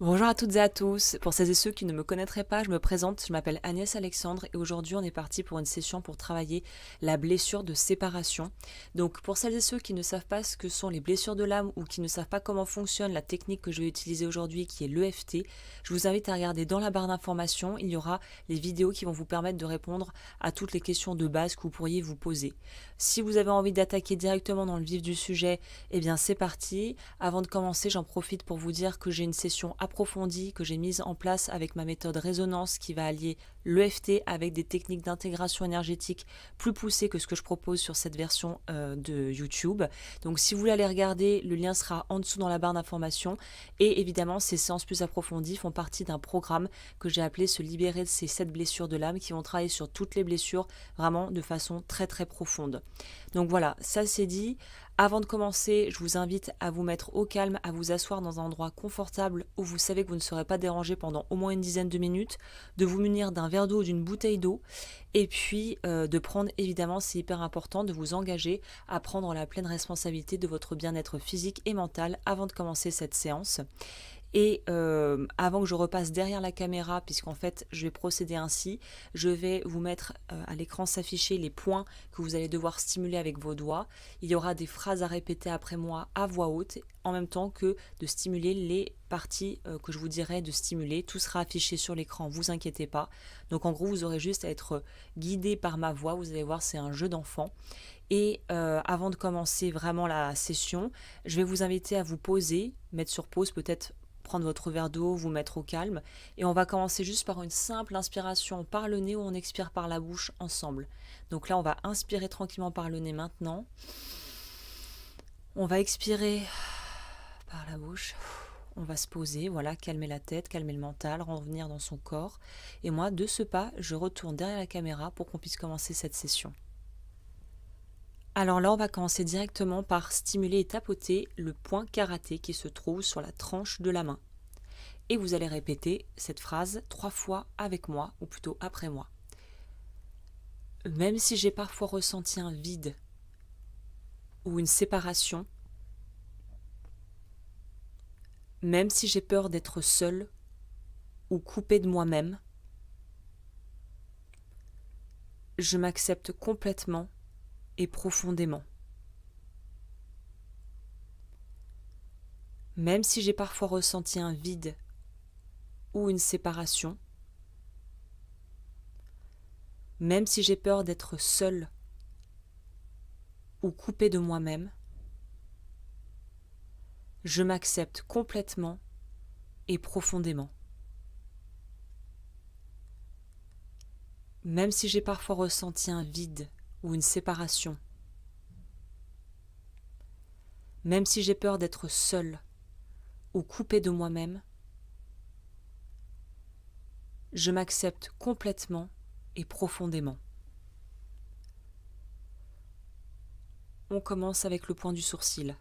Bonjour à toutes et à tous. Pour celles et ceux qui ne me connaîtraient pas, je me présente, je m'appelle Agnès Alexandre et aujourd'hui on est parti pour une session pour travailler la blessure de séparation. Donc pour celles et ceux qui ne savent pas ce que sont les blessures de l'âme ou qui ne savent pas comment fonctionne la technique que je vais utiliser aujourd'hui qui est l'EFT, je vous invite à regarder dans la barre d'informations, il y aura les vidéos qui vont vous permettre de répondre à toutes les questions de base que vous pourriez vous poser. Si vous avez envie d'attaquer directement dans le vif du sujet, eh bien c'est parti. Avant de commencer, j'en profite pour vous dire que j'ai une session approfondie que j'ai mise en place avec ma méthode résonance qui va allier l'EFT avec des techniques d'intégration énergétique plus poussées que ce que je propose sur cette version de YouTube. Donc si vous voulez aller regarder, le lien sera en dessous dans la barre d'informations. Et évidemment, ces séances plus approfondies font partie d'un programme que j'ai appelé Se libérer de ces 7 blessures de l'âme qui vont travailler sur toutes les blessures vraiment de façon très très profonde. Donc voilà, ça c'est dit. Avant de commencer, je vous invite à vous mettre au calme, à vous asseoir dans un endroit confortable où vous savez que vous ne serez pas dérangé pendant au moins une dizaine de minutes, de vous munir d'un verre d'eau ou d'une bouteille d'eau, et puis de prendre, évidemment, c'est hyper important, de vous engager à prendre la pleine responsabilité de votre bien-être physique et mental avant de commencer cette séance. Et avant que je repasse derrière la caméra, puisqu'en fait je vais procéder ainsi, je vais vous mettre à l'écran s'afficher les points que vous allez devoir stimuler avec vos doigts. Il y aura des phrases à répéter après moi à voix haute, en même temps que de stimuler les parties que je vous dirai de stimuler. Tout sera affiché sur l'écran, vous inquiétez pas. Donc en gros, vous aurez juste à être guidé par ma voix. Vous allez voir, c'est un jeu d'enfant. Et avant de commencer vraiment la session, je vais vous inviter à vous poser, mettre sur pause, peut-être prendre votre verre d'eau, vous mettre au calme. Et on va commencer juste par une simple inspiration par le nez ou on expire par la bouche ensemble. Donc là, on va inspirer tranquillement par le nez maintenant. On va expirer par la bouche. On va se poser, voilà, calmer la tête, calmer le mental, revenir dans son corps. Et moi, de ce pas, je retourne derrière la caméra pour qu'on puisse commencer cette session. Alors là, on va commencer directement par stimuler et tapoter le point karaté qui se trouve sur la tranche de la main. Et vous allez répéter cette phrase 3 fois avec moi, ou plutôt après moi. Même si j'ai parfois ressenti un vide ou une séparation, même si j'ai peur d'être seule ou coupée de moi-même, je m'accepte complètement et profondément. Même si j'ai parfois ressenti un vide ou une séparation, même si j'ai peur d'être seule ou coupée de moi-même, je m'accepte complètement et profondément. Même si j'ai parfois ressenti un vide ou une séparation, même si j'ai peur d'être seule ou coupée de moi-même, je m'accepte complètement et profondément. On commence avec le point du sourcil.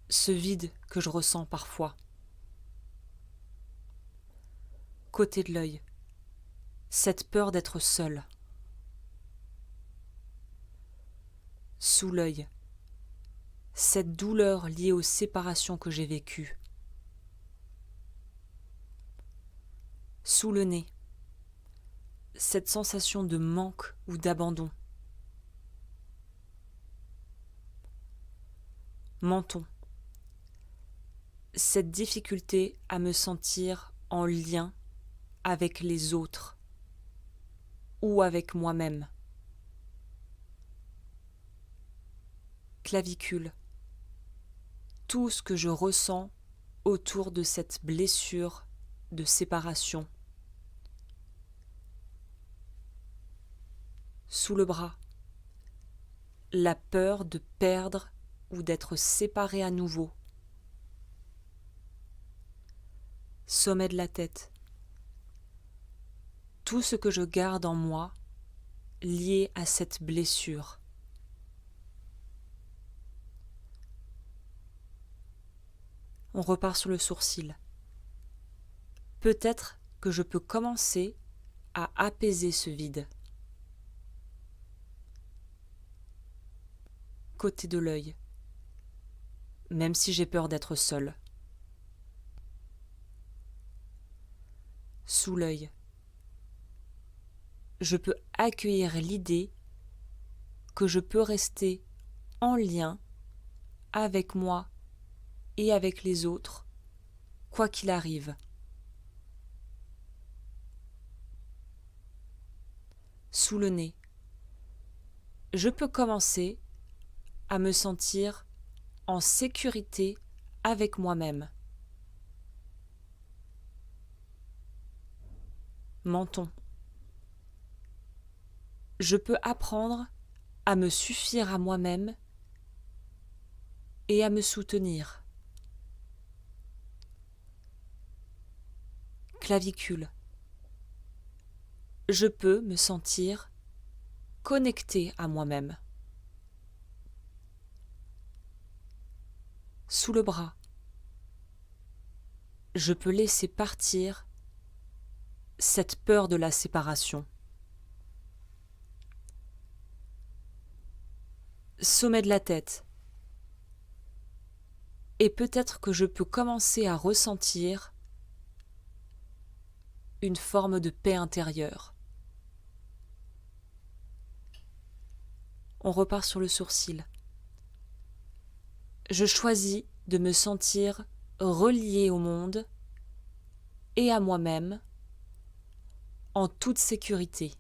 Ce vide que je ressens parfois. Côté de l'œil, cette peur d'être seule. Sous l'œil, cette douleur liée aux séparations que j'ai vécues. Sous le nez, cette sensation de manque ou d'abandon. Menton, cette difficulté à me sentir en lien avec les autres ou avec moi-même. Clavicule, tout ce que je ressens autour de cette blessure de séparation. Sous le bras, la peur de perdre ou d'être séparé à nouveau. Sommet de la tête, tout ce que je garde en moi lié à cette blessure. On repart sur le sourcil. Peut-être que je peux commencer à apaiser ce vide. Côté de l'œil, même si j'ai peur d'être seule. Sous l'œil, je peux accueillir l'idée que je peux rester en lien avec moi et avec les autres, quoi qu'il arrive. Sous le nez, je peux commencer à me sentir en sécurité avec moi-même. Menton, je peux apprendre à me suffire à moi-même et à me soutenir. Clavicule, je peux me sentir connecté à moi-même. Sous le bras, je peux laisser partir cette peur de la séparation. Sommet de la tête, et peut-être que je peux commencer à ressentir une forme de paix intérieure. On repart sur le sourcil. Je choisis de me sentir relié au monde et à moi-même en toute sécurité.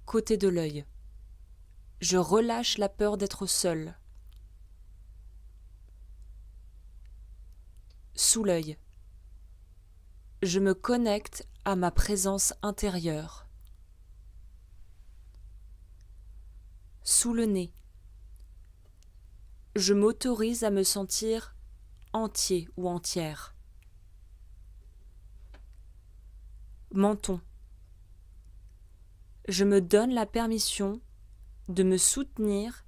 Côté de l'œil, je relâche la peur d'être seul. Sous l'œil, je me connecte à ma présence intérieure. Sous le nez, je m'autorise à me sentir entier ou entière. Menton, je me donne la permission de me soutenir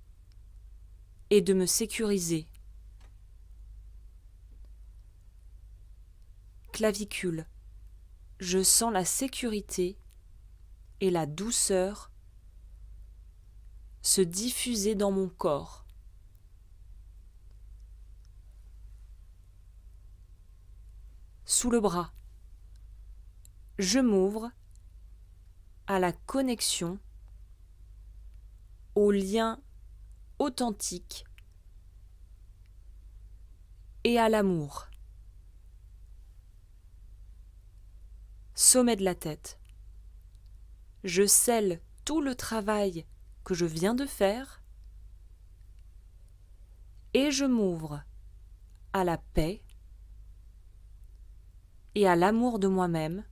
et de me sécuriser. Clavicule, je sens la sécurité et la douceur se diffuser dans mon corps. Sous le bras, je m'ouvre à la connexion, au lien authentique et à l'amour. Sommet de la tête, je scelle tout le travail que je viens de faire et je m'ouvre à la paix et à l'amour de moi-même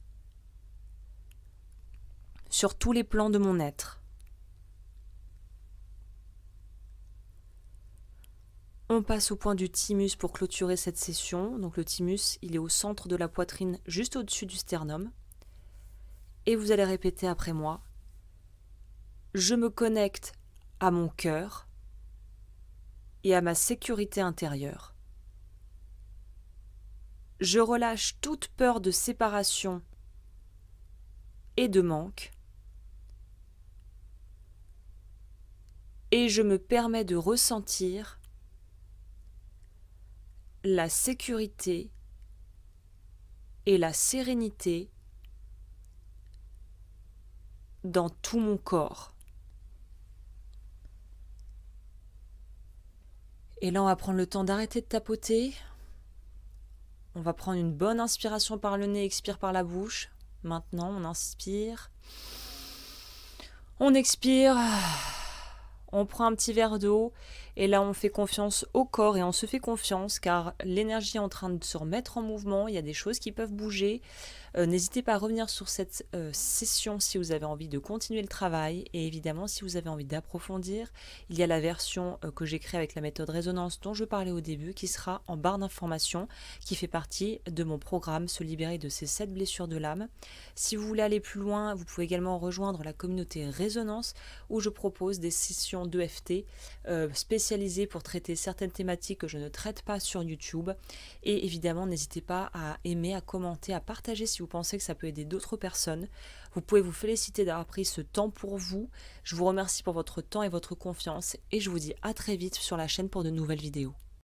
sur tous les plans de mon être. On passe au point du thymus pour clôturer cette session. Donc le thymus, il est au centre de la poitrine, juste au-dessus du sternum. Et vous allez répéter après moi. Je me connecte à mon cœur et à ma sécurité intérieure. Je relâche toute peur de séparation et de manque. Et je me permets de ressentir la sécurité et la sérénité dans tout mon corps. Et là, on va prendre le temps d'arrêter de tapoter. On va prendre une bonne inspiration par le nez, expire par la bouche. Maintenant, on inspire. On expire. On prend un petit verre d'eau et là on fait confiance au corps et on se fait confiance car l'énergie est en train de se remettre en mouvement, il y a des choses qui peuvent bouger. N'hésitez pas à revenir sur cette session si vous avez envie de continuer le travail et évidemment si vous avez envie d'approfondir, il y a la version que j'ai créée avec la méthode résonance dont je parlais au début qui sera en barre d'informations qui fait partie de mon programme Se libérer de ces 7 blessures de l'âme. Si vous voulez aller plus loin, vous pouvez également rejoindre la communauté résonance où je propose des sessions d'EFT spécialisées pour traiter certaines thématiques que je ne traite pas sur YouTube et évidemment n'hésitez pas à aimer, à commenter, à partager si vous pensez que ça peut aider d'autres personnes. Vous pouvez vous féliciter d'avoir pris ce temps pour vous. Je vous remercie pour votre temps et votre confiance et je vous dis à très vite sur la chaîne pour de nouvelles vidéos.